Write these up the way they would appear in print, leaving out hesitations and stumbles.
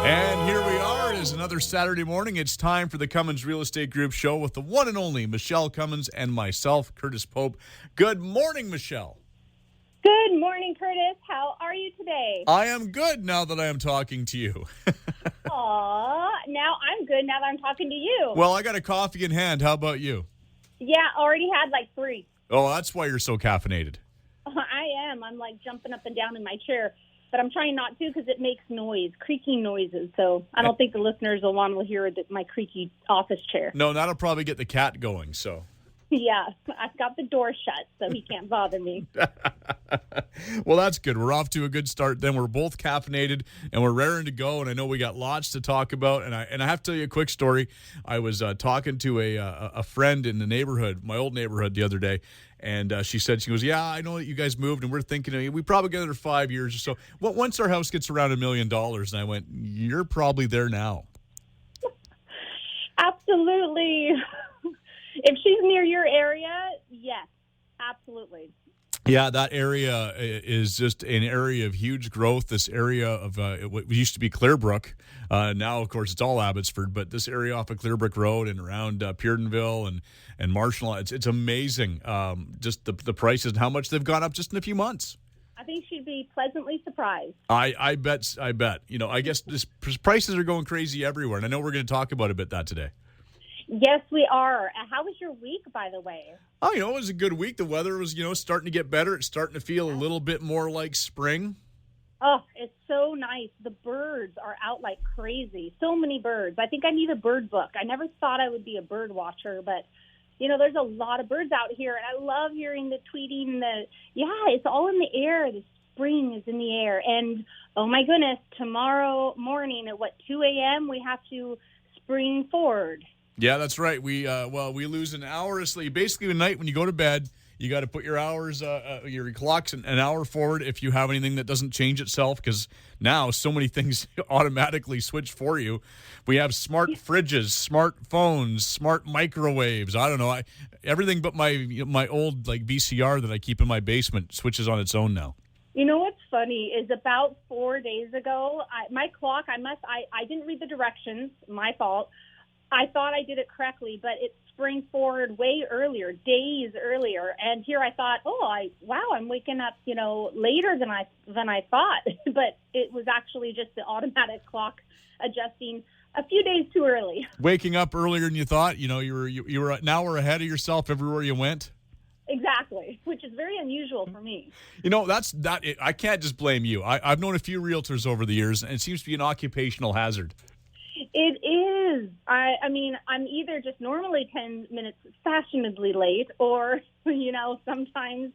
And here we are. It is another Saturday morning. It's time for the Cummins Real Estate Group show with the one and only Michele Cummins and myself, Curtis Pope. Good morning, Michele. Good morning, Curtis. How are you today? I am good now that I am talking to you. Aw, now I'm good now that I'm talking to you. Well, I got a coffee in hand. How about you? Yeah, already had like 3. Oh, that's why you're so caffeinated. I am. I'm like jumping up and down in my chair, but I'm trying not to because it makes noise, creaking noises. So I don't think the listeners will want to hear my creaky office chair. No, that'll probably get the cat going, so. Yeah, I've got the door shut, so he can't bother me. Well, that's good. We're off to a good start. Then we're both caffeinated and we're raring to go. And I know we got lots to talk about. And I have to tell you a quick story. I was talking to a friend in the neighborhood, my old neighborhood, the other day. And she goes, yeah, I know that you guys moved, and we're thinking we probably get another 5 years or so. Well, once our house gets around $1 million, and I went, you're probably there now. Absolutely. If she's near your area, yes, absolutely. Yeah, that area is just an area of huge growth. This area of what used to be Clearbrook. Now, of course, it's all Abbotsford, but this area off of Clearbrook Road and around Peardenville and Marshall, it's amazing. Just the prices and how much they've gone up just in a few months. I think she'd be pleasantly surprised. I bet. You know, I guess prices are going crazy everywhere, and I know we're going to talk about that today. Yes, we are. How was your week, by the way? Oh, it was a good week. The weather was, starting to get better. It's starting to feel a little bit more like spring. Oh, it's so nice. The birds are out like crazy. So many birds. I think I need a bird book. I never thought I would be a bird watcher, but, there's a lot of birds out here, and I love hearing the tweeting. It's all in the air. The spring is in the air. And, oh, my goodness, tomorrow morning at, 2 a.m., we have to spring forward. Yeah, that's right. We lose an hour of sleep. Basically, at night when you go to bed, you got to put your hours, your clocks an hour forward if you have anything that doesn't change itself, because now so many things automatically switch for you. We have smart fridges, smart phones, smart microwaves. I don't know. Everything but my old VCR that I keep in my basement switches on its own now. You know what's funny is about 4 days ago, my clock, I didn't read the directions, my fault. I thought I did it correctly, but it sprang forward way earlier, days earlier. And here I thought, I'm waking up, later than I thought. But it was actually just the automatic clock adjusting a few days too early. Waking up earlier than you thought, you were an hour ahead of yourself everywhere you went. Exactly, which is very unusual for me. I can't just blame you. I've known a few realtors over the years, and it seems to be an occupational hazard. It is. I'm either just normally 10 minutes fashionably late or, sometimes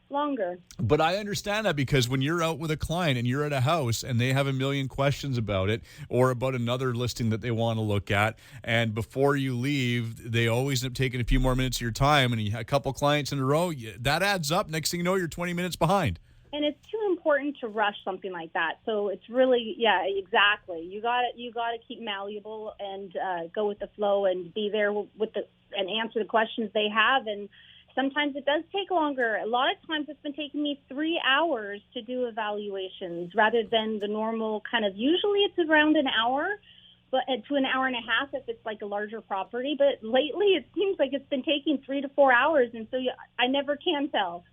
longer. But I understand that, because when you're out with a client and you're at a house and they have a million questions about it or about another listing that they want to look at, and before you leave, they always end up taking a few more minutes of your time, and you have a couple clients in a row, that adds up. Next thing you know, you're 20 minutes behind. And it's too important to rush something like that. So it's really, exactly. You got to keep malleable and go with the flow and be there and answer the questions they have. And sometimes it does take longer. A lot of times it's been taking me 3 hours to do evaluations rather than the normal kind of, usually it's around an hour, but to an hour and a half if it's like a larger property. But lately it seems like it's been taking 3 to 4 hours. And so I never can tell.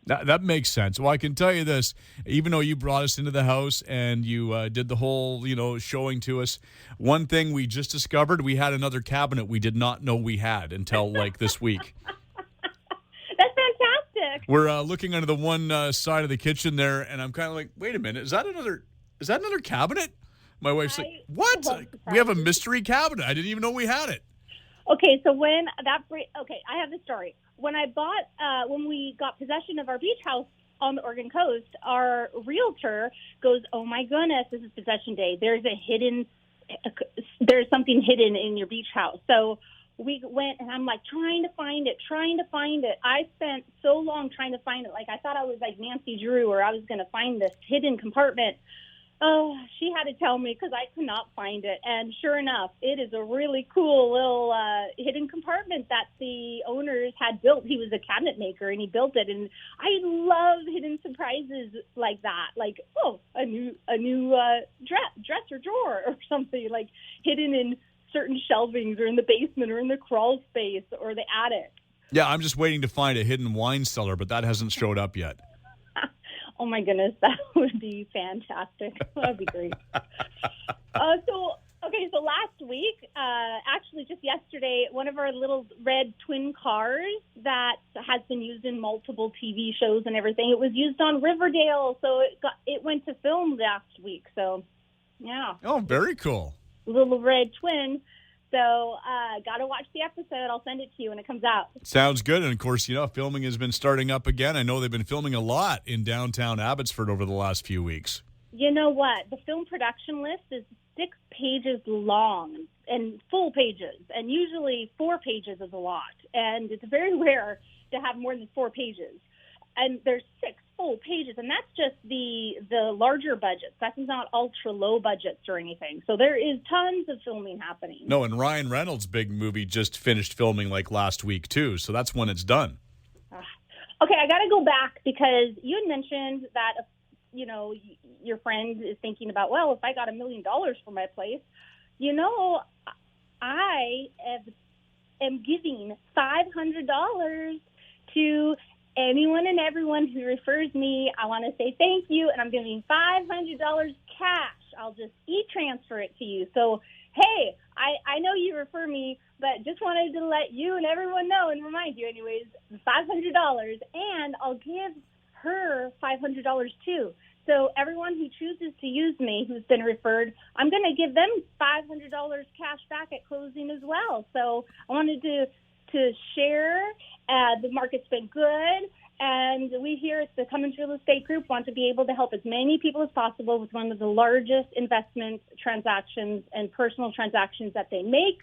That makes sense. Well, I can tell you this, even though you brought us into the house and you did the whole, showing to us, one thing we just discovered, we had another cabinet we did not know we had until this week. That's fantastic. We're looking under the one side of the kitchen there, and I'm kind of like, wait a minute, is that another cabinet? My wife's like, what? We have a mystery cabinet. I didn't even know we had it. Okay, so I have the story. When we got possession of our beach house on the Oregon coast, our realtor goes, "Oh my goodness, this is possession day. There's something hidden in your beach house." So we went, and I'm like trying to find it. I spent so long trying to find it. Like I thought I was like Nancy Drew, or I was going to find this hidden compartment. Oh, she had to tell me because I could not find it. And sure enough, it is a really cool little hidden compartment that the owners had built. He was a cabinet maker, and he built it. And I love hidden surprises like that. Like, a new dresser drawer or something, like hidden in certain shelvings or in the basement or in the crawl space or the attic. Yeah, I'm just waiting to find a hidden wine cellar, but that hasn't showed up yet. Oh, my goodness, that would be fantastic. That would be great. So last week, actually just yesterday, one of our little red twin cars that has been used in multiple TV shows and everything, it was used on Riverdale, so it went to film last week. So, yeah. Oh, very cool. Little red twin. So, got to watch the episode. I'll send it to you when it comes out. Sounds good. And, of course, filming has been starting up again. I know they've been filming a lot in downtown Abbotsford over the last few weeks. You know what? The film production list is 6 pages long and full pages. And usually 4 pages is a lot. And it's very rare to have more than 4 pages. And there's 6 full pages, and that's just the larger budgets. That's not ultra low budgets or anything. So there is tons of filming happening. No, and Ryan Reynolds' big movie just finished filming like last week too. So that's when it's done. Okay, I got to go back because you had mentioned that your friend is thinking about, well, if I got $1 million for my place, I am giving $500 to anyone and everyone who refers me. I want to say thank you, and I'm giving $500 cash. I'll just e-transfer it to you. So, hey, I know you refer me, but just wanted to let you and everyone know and remind you anyways, $500, and I'll give her $500 too. So everyone who chooses to use me, who's been referred, I'm going to give them $500 cash back at closing as well. So I wanted to share. The market's been good, and we here at the Cummins Real Estate Group want to be able to help as many people as possible with one of the largest investment transactions and personal transactions that they make.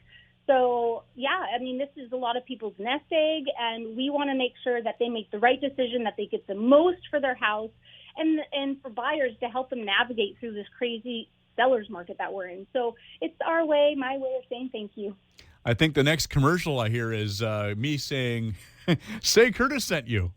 So, yeah, I mean, this is a lot of people's nest egg, and we want to make sure that they make the right decision, that they get the most for their house, and for buyers to help them navigate through this crazy seller's market that we're in. So it's our way, my way of saying thank you. I think the next commercial I hear is me saying, say Curtis sent you.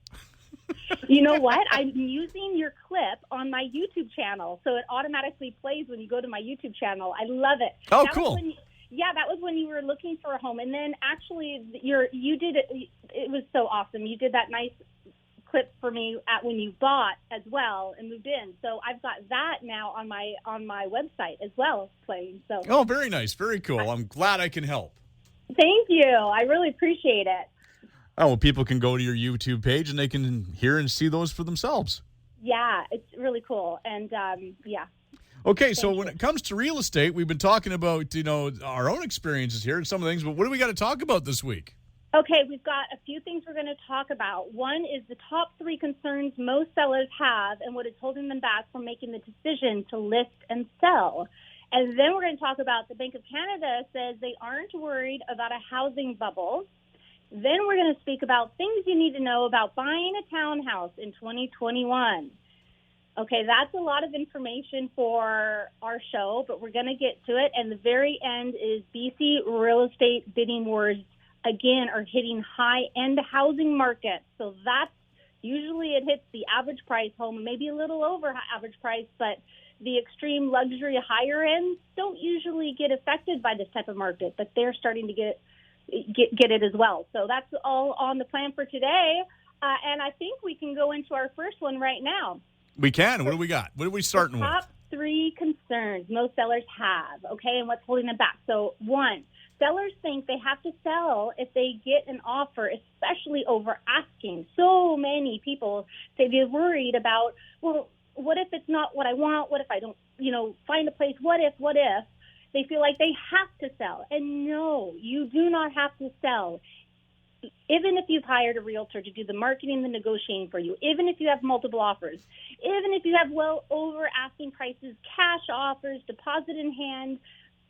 You know what? I'm using your clip on my YouTube channel, so it automatically plays when you go to my YouTube channel. I love it. Oh, cool. That was when you were looking for a home. And then actually you did it. It was so awesome. You did that nice clip for me when you bought as well and moved in. So I've got that now on my website as well playing. So. Oh, very nice. Very cool. I'm glad I can help. Thank you. I really appreciate it. Oh, well, people can go to your YouTube page and they can hear and see those for themselves. Yeah, it's really cool. And, yeah. Okay, so when it comes to real estate, we've been talking about, our own experiences here and some of the things, but what do we got to talk about this week? Okay, we've got a few things we're going to talk about. One is the top 3 concerns most sellers have and what is holding them back from making the decision to list and sell. And then we're going to talk about the Bank of Canada says they aren't worried about a housing bubble. Then we're going to speak about things you need to know about buying a townhouse in 2021. Okay, that's a lot of information for our show, but we're going to get to it. And the very end is BC real estate bidding wars, again, are hitting high-end housing markets. So that's usually it hits the average price home, maybe a little over average price, but the extreme luxury higher ends don't usually get affected by this type of market, but they're starting to get it as well. So that's all on the plan for today. And I think we can go into our first one right now. We can. What do we got? What are we starting with? Top 3 concerns most sellers have, okay, and what's holding them back. So 1, sellers think they have to sell if they get an offer, especially over asking. So many people say they're worried about, well, what if it's not what I want? What if I don't, find a place? What if? They feel like they have to sell. And no, you do not have to sell. Even if you've hired a realtor to do the marketing, the negotiating for you, even if you have multiple offers, even if you have well over asking prices, cash offers, deposit in hand,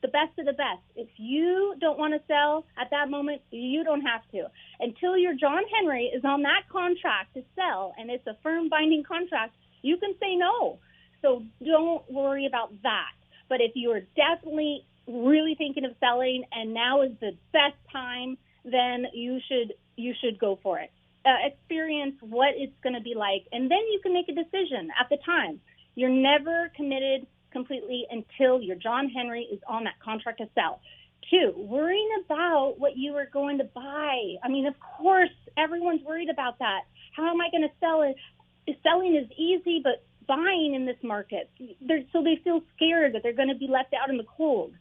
the best of the best. If you don't want to sell at that moment, you don't have to. Until your John Henry is on that contract to sell and it's a firm binding contract, you can say no. So don't worry about that. But if you are definitely really thinking of selling and now is the best time, then you should go for it. Experience what it's going to be like, and then you can make a decision at the time. You're never committed completely until your John Henry is on that contract to sell. 2, worrying about what you are going to buy. I mean, of course, everyone's worried about that. How am I going to sell it? Selling is easy, but buying in this market, so they feel scared that they're going to be left out in the cold.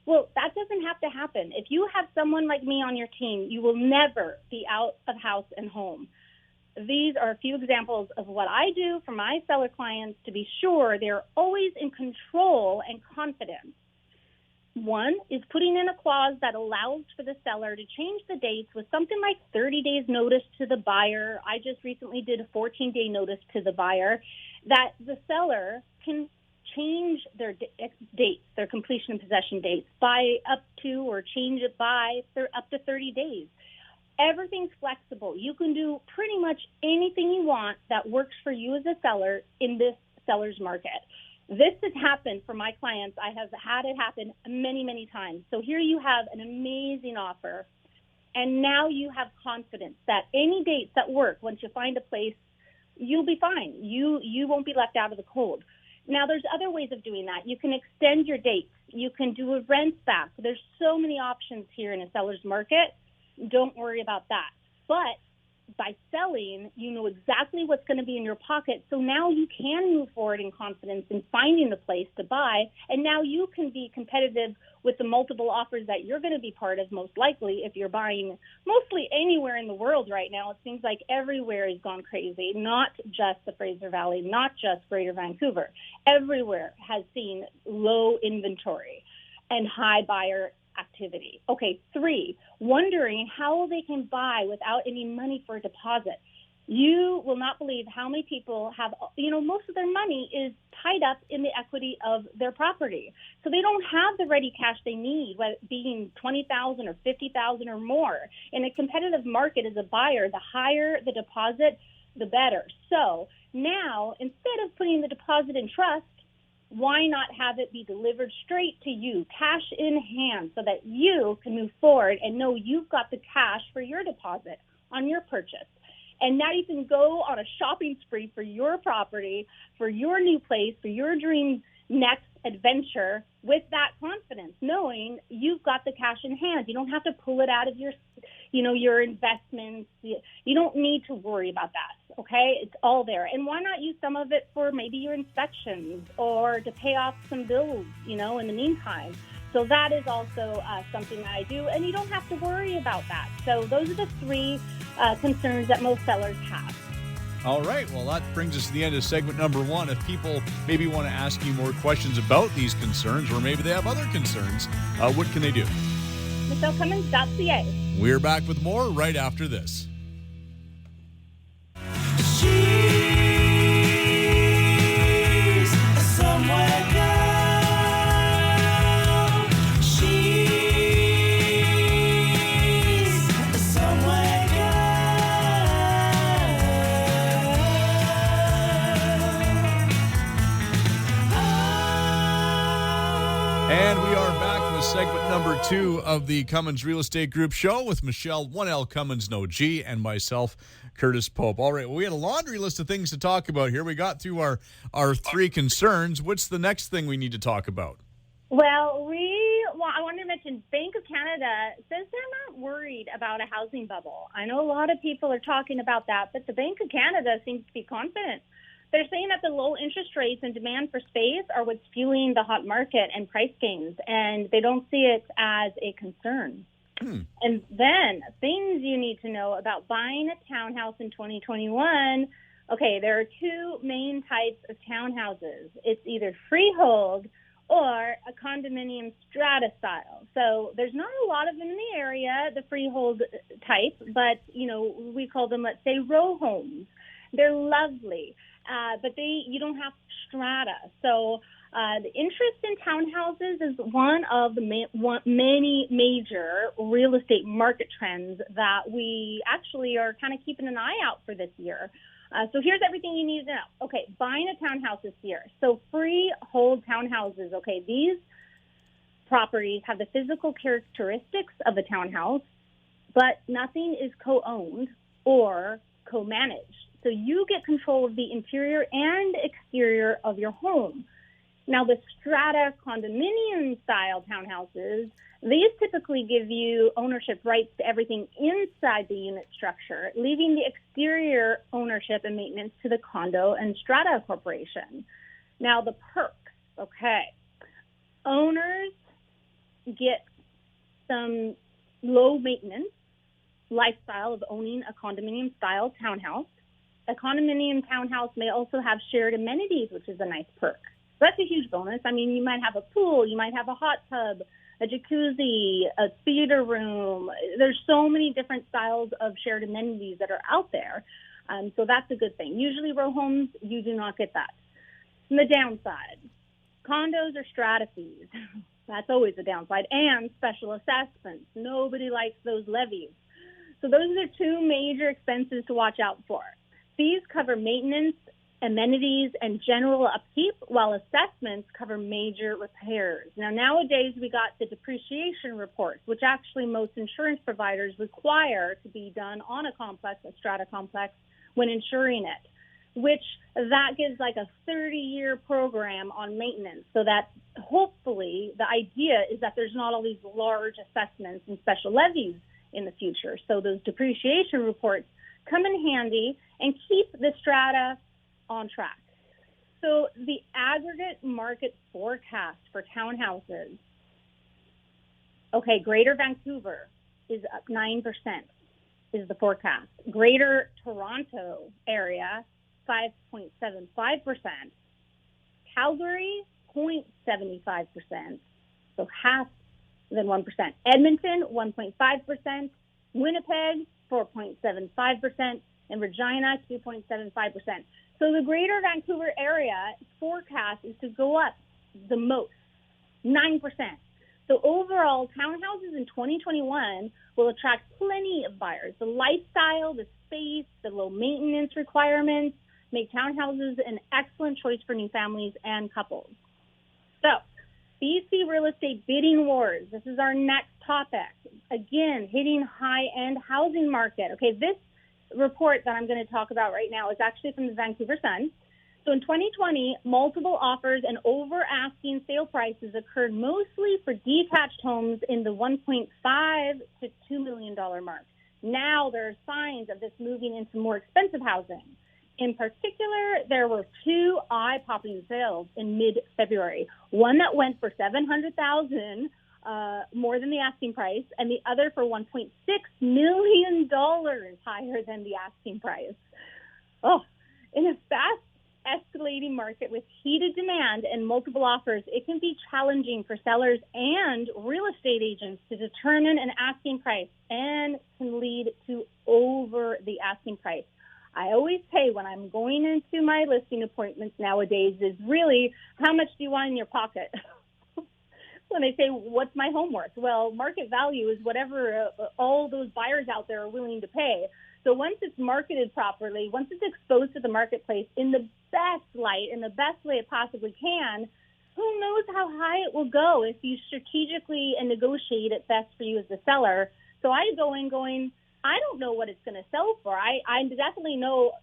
Well, that doesn't have to happen. If you have someone like me on your team, you will never be out of house and home. These are a few examples of what I do for my seller clients to be sure they're always in control and confident. 1 is putting in a clause that allows for the seller to change the dates with something like 30 days notice to the buyer. I just recently did a 14-day notice to the buyer that the seller can change their dates, their completion and possession dates, by up to or change it by up to 30 days. Everything's flexible. You can do pretty much anything you want that works for you as a seller in this seller's market. This has happened for my clients. I have had it happen many, many times. So here you have an amazing offer, and now you have confidence that any dates that work, once you find a place, you'll be fine. You won't be left out of the cold. Now, there's other ways of doing that. You can extend your dates. You can do a rent back. There's so many options here in a seller's market. Don't worry about that. But by selling, you know exactly what's going to be in your pocket. So now you can move forward in confidence in finding the place to buy. And now you can be competitive with the multiple offers that you're going to be part of, most likely, if you're buying mostly anywhere in the world right now. It seems like everywhere has gone crazy, not just the Fraser Valley, not just Greater Vancouver. Everywhere has seen low inventory and high buyer activity. Okay, 3, wondering how they can buy without any money for a deposit. You will not believe how many people have, most of their money is tied up in the equity of their property. So they don't have the ready cash they need, whether it being $20,000 or $50,000 or more. In a competitive market as a buyer, the higher the deposit, the better. So now, instead of putting the deposit in trust, why not have it be delivered straight to you, cash in hand, so that you can move forward and know you've got the cash for your deposit on your purchase. And now you can go on a shopping spree for your property, for your new place, for your dream next adventure with that confidence, knowing you've got the cash in hand. You don't have to pull it out of your investments. You don't need to worry about that, okay? It's all there. And why not use some of it for maybe your inspections or to pay off some bills, in the meantime. So that is also something that I do, and you don't have to worry about that. So those are the 3 concerns that most sellers have. All right. Well, that brings us to the end of segment number 1. If people maybe want to ask you more questions about these concerns, or maybe they have other concerns, what can they do? MichelleCummins.ca. We're back with more right after this. She's a somewhere girl. She's a somewhere And we are back with segment number 2 of the Cummins Real Estate Group show with Michele, 1L Cummins, no G, and myself, Curtis Pope. All right, well, we had a laundry list of things to talk about here. We got through our 3 concerns. What's the next thing we need to talk about? Well, I wanted to mention Bank of Canada says they're not worried about a housing bubble. I know a lot of people are talking about that, but the Bank of Canada seems to be confident. They're saying that the low interest rates and demand for space are what's fueling the hot market and price gains, and they don't see it as a concern. And then things you need to know about buying a townhouse in 2021. Okay, there are 2 main types of townhouses. It's either freehold or a condominium strata style. So there's not a lot of them in the area, the freehold type, but, we call them, let's say, row homes. They're lovely, but you don't have strata. So the interest in townhouses is one of the many major real estate market trends that we actually are kind of keeping an eye out for this year. So here's everything you need to know. Okay, buying a townhouse this year. So freehold townhouses, okay, these properties have the physical characteristics of a townhouse, but nothing is co-owned or co-managed. So you get control of the interior and exterior of your home. Now, the strata condominium-style townhouses, these typically give you ownership rights to everything inside the unit structure, leaving the exterior ownership and maintenance to the condo and strata corporation. Now, the perks, okay. Owners get some low-maintenance lifestyle of owning a condominium-style townhouse. A condominium townhouse may also have shared amenities, which is a nice perk. So that's a huge bonus. I mean, you might have a pool, you might have a hot tub, a jacuzzi, a theater room. There's so many different styles of shared amenities that are out there. So that's a good thing. Usually row homes, you do not get that. And the downside, condos are strata fees. That's always a downside. And special assessments. Nobody likes those levies. So those are the two major expenses to watch out for. Fees cover maintenance, amenities, and general upkeep, while assessments cover major repairs. Now, nowadays, we got the depreciation reports, which actually most insurance providers require to be done on a complex, a strata complex, when insuring it, which that gives like a 30-year program on maintenance, so that hopefully the idea is that there's not all these large assessments and special levies in the future. So those depreciation reports come in handy and keep the strata on track. So the aggregate market forecast for townhouses, okay, Greater Vancouver is up 9% is the forecast. Greater Toronto area, 5.75%. Calgary, 0.75%, so half than 1%. Edmonton, 1.5%. Winnipeg, 4.75%. And Regina, 2.75%. So the Greater Vancouver area forecast is to go up the most, 9%. So overall, townhouses in 2021 will attract plenty of buyers. The lifestyle, the space, the low maintenance requirements make townhouses an excellent choice for new families and couples. So, BC real estate bidding wars. This is our next topic. Again, hitting high-end housing market. Okay, this report that I'm going to talk about right now is actually from the Vancouver Sun. So in 2020, multiple offers and over-asking sale prices occurred mostly for detached homes in the $1.5 to $2 million mark. Now there are signs of this moving into more expensive housing. In particular, there were two eye-popping sales in mid-February. One that went for $700,000, more than the asking price, and the other for $1.6 million higher than the asking price. Oh, in a fast escalating market with heated demand and multiple offers, it can be challenging for sellers and real estate agents to determine an asking price and can lead to over the asking price. I always pay when I'm going into my listing appointments nowadays is really, how much do you want in your pocket? When they say, what's my home worth? Well, market value is whatever all those buyers out there are willing to pay. So once it's marketed properly, once it's exposed to the marketplace in the best light, in the best way it possibly can, who knows how high it will go if you strategically and negotiate it best for you as the seller. So I go in going, I don't know what it's going to sell for. I definitely know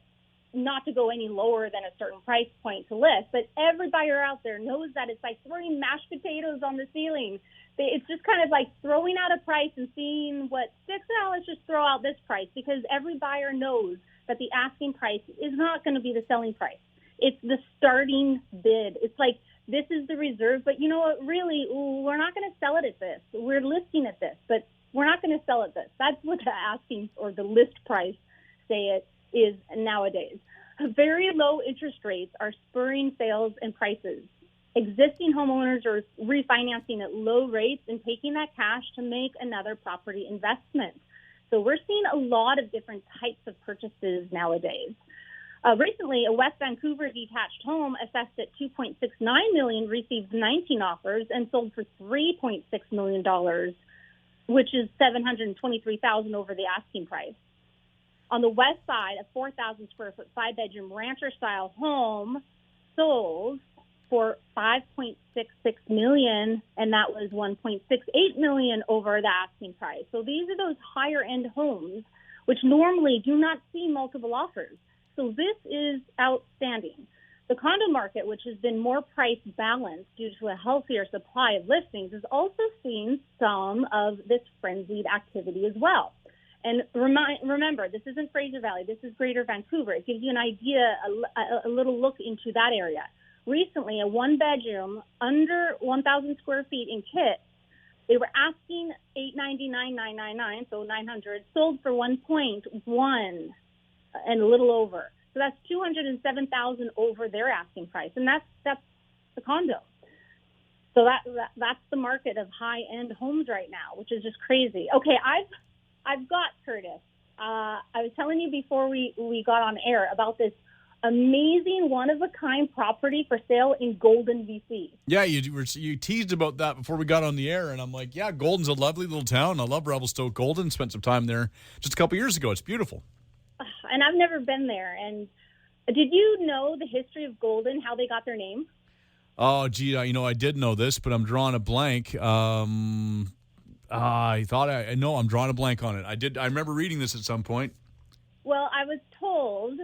not to go any lower than a certain price point to list, but every buyer out there knows that it's like throwing mashed potatoes on the ceiling. It's just kind of like throwing out a price and seeing what sticks. Now let's just throw out this price, because every buyer knows that the asking price is not going to be the selling price. It's the starting bid. It's like, this is the reserve, but you know what, really, we're not going to sell it at this. We're listing at this, but we're not going to sell at this. That's what the asking or the list price, say it, is nowadays. Very low interest rates are spurring sales and prices. Existing homeowners are refinancing at low rates and taking that cash to make another property investment. So we're seeing a lot of different types of purchases nowadays. Recently, a West Vancouver detached home assessed at $2.69 million received 19 offers and sold for $3.6 million, which is $723,000 over the asking price. On the west side, a 4,000 square foot, 5-bedroom rancher style home sold for $5.66 million, and that was $1.68 million over the asking price. So these are those higher end homes, which normally do not see multiple offers. So this is outstanding. The condo market, which has been more price balanced due to a healthier supply of listings, is also seeing some of this frenzied activity as well. And remember, this isn't Fraser Valley. This is Greater Vancouver. It gives you an idea, a little look into that area. Recently, a one-bedroom under 1,000 square feet in Kit, they were asking $899,999, so $900, sold for 1.1 and a little over. So that's $207,000 over their asking price, and that's the condo. So that's the market of high-end homes right now, which is just crazy. Okay, I've got Curtis. I was telling you before we got on air about this amazing one-of-a-kind property for sale in Golden, BC. Yeah, you teased about that before we got on the air, and I'm like, yeah, Golden's a lovely little town. I love Revelstoke, Golden. Spent some time there just a couple years ago. It's beautiful. And I've never been there. And did you know the history of Golden, how they got their name? Oh, gee, I did know this, but I'm drawing a blank. I thought I know. I'm drawing a blank on it. I remember reading this at some point. Well, I was told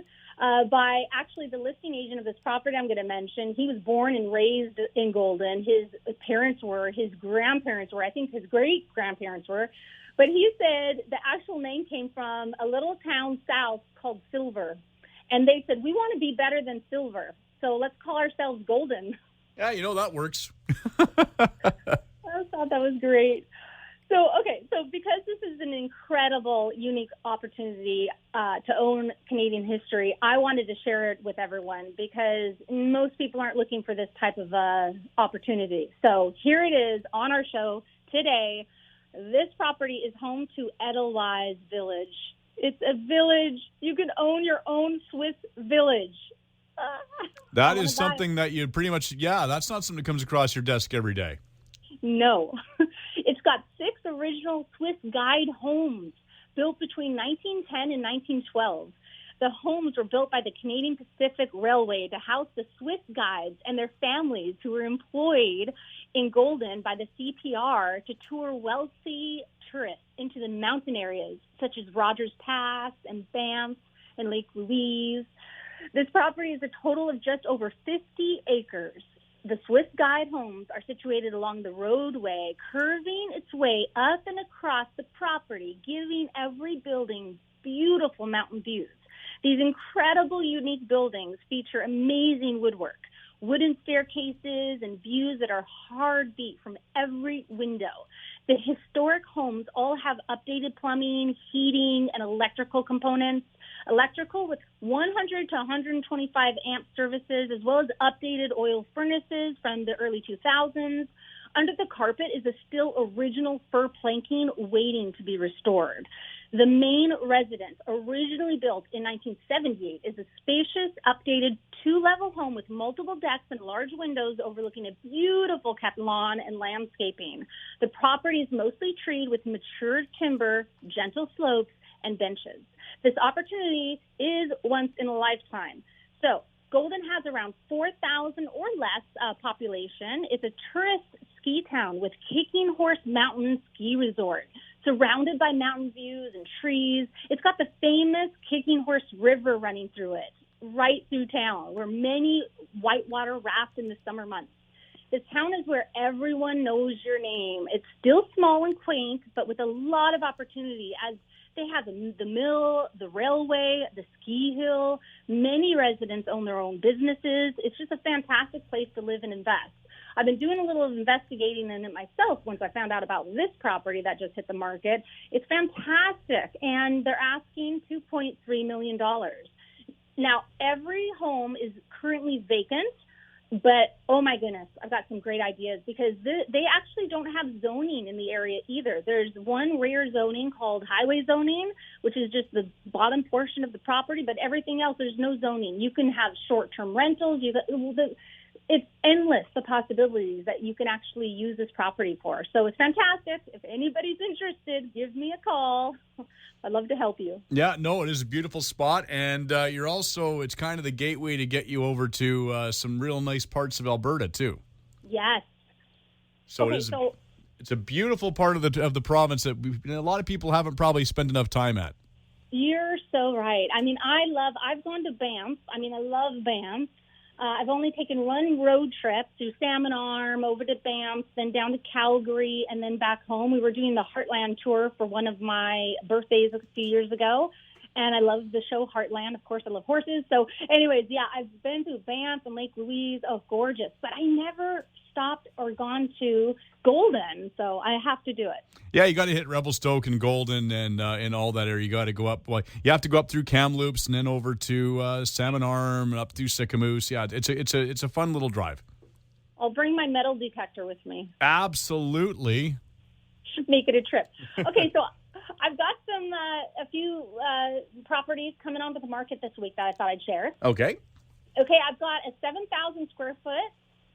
by actually the listing agent of this property I'm going to mention. He was born and raised in Golden. His parents were, his grandparents were, I think his great-grandparents were. But he said the actual name came from a little town south called Silver. And they said, we want to be better than Silver, so let's call ourselves Golden. Yeah, that works. I thought that was great. So because this is an incredible, unique opportunity to own Canadian history, I wanted to share it with everyone because most people aren't looking for this type of opportunity. So here it is on our show today. This property is home to Edelweiss Village. It's a village. You can own your own Swiss village. That is something that you pretty much, that's not something that comes across your desk every day. No. It's got 6 original Swiss guide homes built between 1910 and 1912. The homes were built by the Canadian Pacific Railway to house the Swiss guides and their families who were employed in Golden by the CPR to tour wealthy tourists into the mountain areas such as Rogers Pass and Banff and Lake Louise. This property is a total of just over 50 acres. The Swiss guide homes are situated along the roadway, curving its way up and across the property, giving every building beautiful mountain views. These incredible, unique buildings feature amazing woodwork, wooden staircases, and views that are heartbeat from every window. The historic homes all have updated plumbing, heating, and electrical components. Electrical with 100 to 125 amp services, as well as updated oil furnaces from the early 2000s. Under the carpet is a still original fir planking waiting to be restored. The main residence, originally built in 1978, is a spacious, updated 2-level home with multiple decks and large windows overlooking a beautiful kept lawn and landscaping. The property is mostly treed with matured timber, gentle slopes, and benches. This opportunity is once in a lifetime. So Golden has around 4,000 or less population. It's a tourist ski town with Kicking Horse Mountain Ski Resort, surrounded by mountain views and trees. It's got the famous Kicking Horse River running through it, right through town, where many whitewater raft in the summer months. This town is where everyone knows your name. It's still small and quaint, but with a lot of opportunity as they have the mill, the railway, the ski hill. Many residents own their own businesses. It's just a fantastic place to live and invest. I've been doing a little investigating in it myself once I found out about this property that just hit the market. It's fantastic, and they're asking $2.3 million. Now, every home is currently vacant, but, oh my goodness, I've got some great ideas because they actually don't have zoning in the area either. There's one rare zoning called highway zoning, which is just the bottom portion of the property, but everything else, there's no zoning. You can have short-term rentals. it's endless, the possibilities that you can actually use this property for. So it's fantastic. If anybody's interested, give me a call. I'd love to help you. Yeah, no, it is a beautiful spot, and you're also, it's kind of the gateway to get you over to some real nice parts of Alberta, too. Yes. So Okay, it is. It's a beautiful part of the province that a lot of people haven't probably spent enough time at. You're so right. I mean, I've gone to Banff. I mean, I love Banff. I've only taken one road trip through Salmon Arm, over to Banff, then down to Calgary, and then back home. We were doing the Heartland tour for one of my birthdays a few years ago, and I love the show Heartland. Of course, I love horses. So anyways, yeah, I've been to Banff and Lake Louise. Oh, gorgeous. But I never stopped or gone to Golden, so I have to do it. Yeah, you got to hit Revelstoke and Golden and all that area. You got to go up. Well, you have to go up through Kamloops and then over to Salmon Arm and up through Sycamoose. Yeah, it's a fun little drive. I'll bring my metal detector with me. Absolutely. Make it a trip. Okay, so I've got a few properties coming onto the market this week that I thought I'd share. Okay. Okay, I've got a 7,000 square foot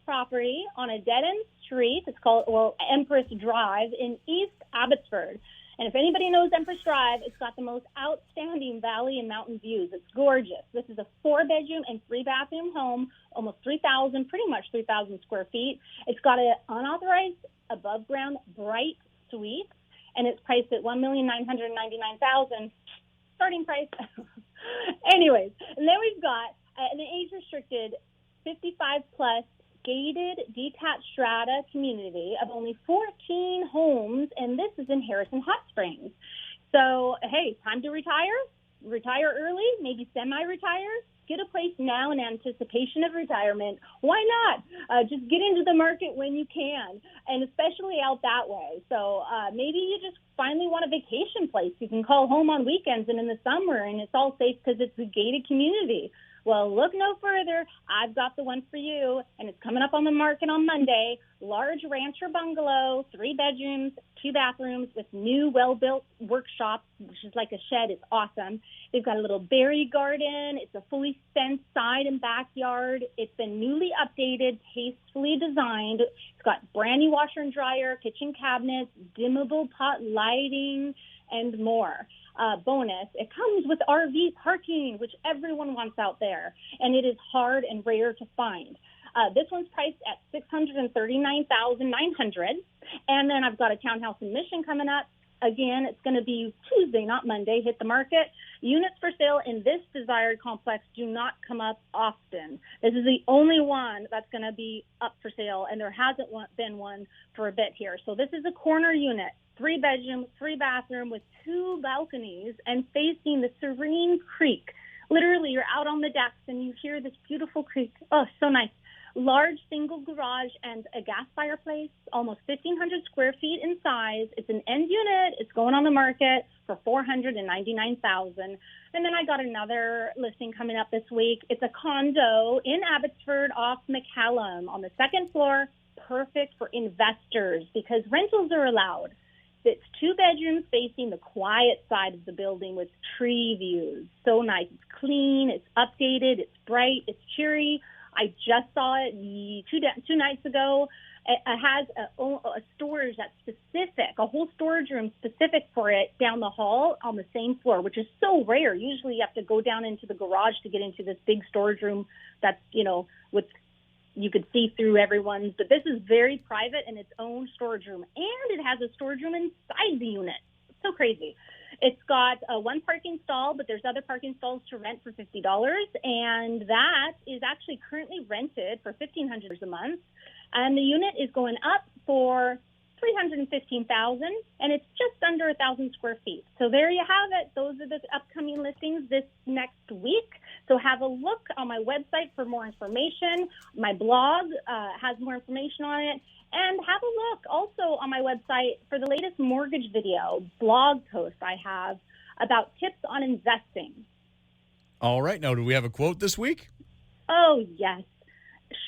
property on a dead-end street. It's called, Empress Drive in East Abbotsford. And if anybody knows Empress Drive, it's got the most outstanding valley and mountain views. It's gorgeous. This is a 4-bedroom and 3-bathroom home, almost 3,000, pretty much 3,000 square feet. It's got an unauthorized above-ground bright suite, and it's priced at $1,999,000 starting price. Anyways, and then we've got an age-restricted 55-plus gated detached strata community of only 14 homes, and this is in Harrison Hot Springs. So, hey, time to retire early, maybe semi-retire, get a place now in anticipation of retirement. Why not? Just get into the market when you can, and especially out that way. So maybe you just finally want a vacation place you can call home on weekends and in the summer, and it's all safe because it's a gated community. Well, look no further. I've got the one for you, and it's coming up on the market on Monday. Large rancher bungalow, 3 bedrooms, 2 bathrooms with new well-built workshop, which is like a shed. It's awesome. They've got a little berry garden. It's a fully fenced side and backyard. It's been newly updated, tastefully designed. It's got brand new washer and dryer, kitchen cabinets, dimmable pot lighting, and more. Bonus, it comes with RV parking, which everyone wants out there, and it is hard and rare to find. This one's priced at $639,900, and then I've got a townhouse in Mission coming up. Again, it's going to be Tuesday, not Monday. Hit the market. Units for sale in this desired complex do not come up often. This is the only one that's going to be up for sale, and there hasn't been one for a bit here. So this is a corner unit. 3 bedroom, 3 bathroom with 2 balconies and facing the serene creek. Literally, you're out on the decks and you hear this beautiful creek. Oh, so nice. Large single garage and a gas fireplace, almost 1,500 square feet in size. It's an end unit. It's going on the market for $499,000. And then I got another listing coming up this week. It's a condo in Abbotsford off McCallum on the 2nd floor. Perfect for investors because rentals are allowed. It's 2 bedrooms facing the quiet side of the building with tree views. So nice. It's clean. It's updated. It's bright. It's cheery. I just saw it 2 nights ago. It has a storage that's specific, a whole storage room specific for it down the hall on the same floor, which is so rare. Usually you have to go down into the garage to get into this big storage room that's, with you could see through everyone's, but this is very private in its own storage room, and it has a storage room inside the unit. It's so crazy. It's got one parking stall, but there's other parking stalls to rent for $50, and that is actually currently rented for $1,500 a month, and the unit is going up for $315,000, and it's just under 1,000 square feet. So there you have it. Those are the upcoming listings this next week. So have a look on my website for more information. My blog has more information on it. And have a look also on my website for the latest mortgage video, blog post I have about tips on investing. All right. Now, do we have a quote this week? Oh, yes.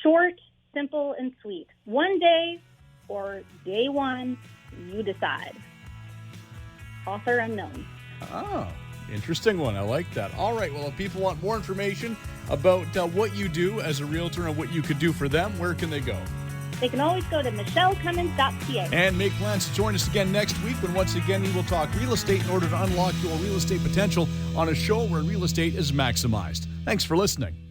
Short, simple, and sweet. One day or day one, you decide. Author unknown. Oh, Interesting one. I like that. All right. Well, if people want more information about what you do as a realtor and what you could do for them, where can they go? They can always go to michellecummins.ca. And make plans to join us again next week when once again we will talk real estate in order to unlock your real estate potential on a show where real estate is maximized. Thanks for listening.